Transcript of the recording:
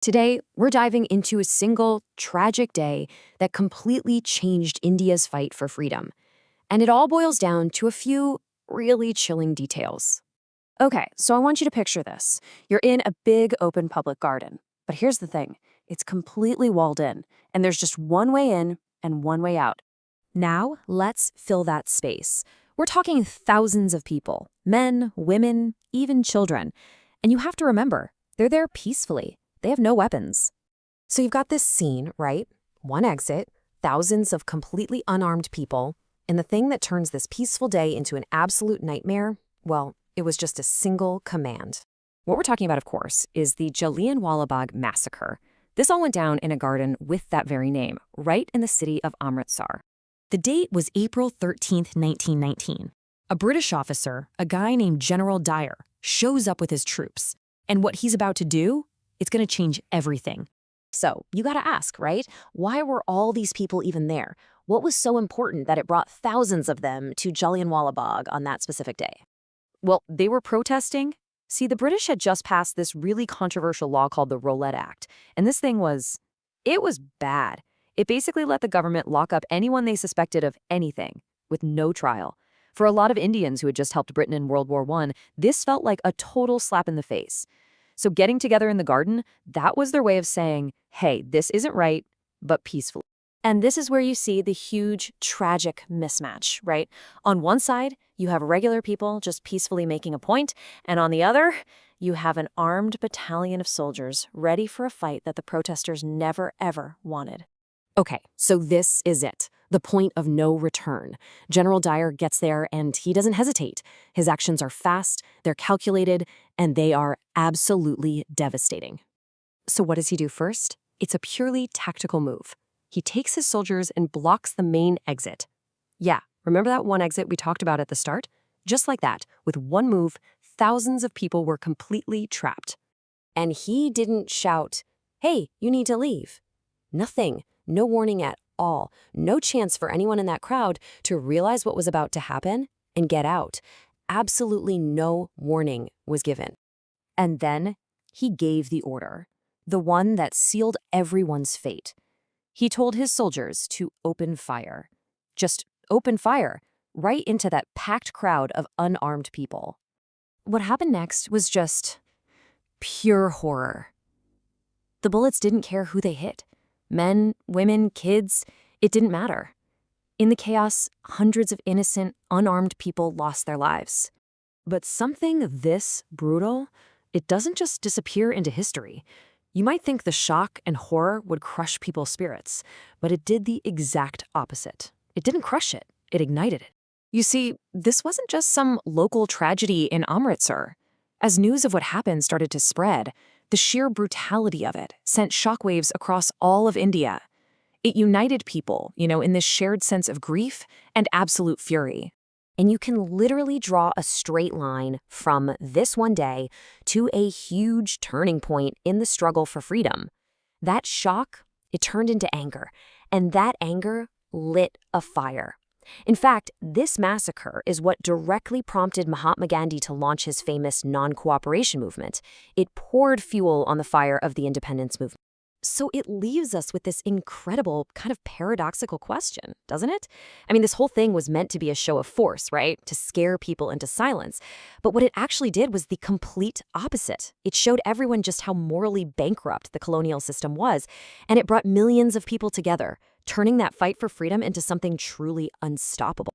Today, we're diving into a single, tragic day that completely changed India's fight for freedom. And it all boils down to a few really chilling details. Okay, so I want you to picture this. You're in a big open public garden. But here's the thing, it's completely walled in, and there's just one way in and one way out. Now, let's fill that space. We're talking thousands of people, men, women, even children. And you have to remember, they're there peacefully. They have no weapons. So you've got this scene, right? One exit, thousands of completely unarmed people, and the thing that turns this peaceful day into an absolute nightmare, well, it was just a single command. What we're talking about, of course, is the Jallianwala massacre. This all went down in a garden with that very name, right in the city of Amritsar. The date was April 13th, 1919. A British officer, a guy named General Dyer, shows up with his troops. And what he's about to do, it's going to change everything. So you got to ask, right? Why were all these people even there? What was so important that it brought thousands of them to Jallianwala Bagh on that specific day? Well, they were protesting. See, the British had just passed this really controversial law called the Rowlatt Act. And this thing it was bad. It basically let the government lock up anyone they suspected of anything, with no trial. For a lot of Indians who had just helped Britain in World War I, this felt like a total slap in the face. So getting together in the garden, that was their way of saying, hey, this isn't right, but peacefully. And this is where you see the huge, tragic mismatch, right? On one side, you have regular people just peacefully making a point, and on the other, you have an armed battalion of soldiers ready for a fight that the protesters never, ever wanted. Okay, so this is it. The point of no return. General Dyer gets there and he doesn't hesitate. His actions are fast, they're calculated, and they are absolutely devastating. So what does he do first? It's a purely tactical move. He takes his soldiers and blocks the main exit. Yeah, remember that one exit we talked about at the start? Just like that, with one move, thousands of people were completely trapped. And he didn't shout, hey, you need to leave. Nothing. No warning at all. No chance for anyone in that crowd to realize what was about to happen and get out. Absolutely no warning was given. And then he gave the order, the one that sealed everyone's fate. He told his soldiers to open fire. Just open fire, right into that packed crowd of unarmed people. What happened next was just pure horror. The bullets didn't care who they hit. Men, women, kids, it didn't matter. In the chaos, hundreds of innocent, unarmed people lost their lives. But something this brutal, it doesn't just disappear into history. You might think the shock and horror would crush people's spirits, but it did the exact opposite. It didn't crush it, it ignited it. You see, this wasn't just some local tragedy in Amritsar. As news of what happened started to spread, the sheer brutality of it sent shockwaves across all of India. It united people, in this shared sense of grief and absolute fury. And you can literally draw a straight line from this one day to a huge turning point in the struggle for freedom. That shock, it turned into anger, and that anger lit a fire. In fact, this massacre is what directly prompted Mahatma Gandhi to launch his famous non-cooperation movement. It poured fuel on the fire of the independence movement. So it leaves us with this incredible, kind of paradoxical question, doesn't it? I mean, this whole thing was meant to be a show of force, right? To scare people into silence. But what it actually did was the complete opposite. It showed everyone just how morally bankrupt the colonial system was, and it brought millions of people together, turning that fight for freedom into something truly unstoppable.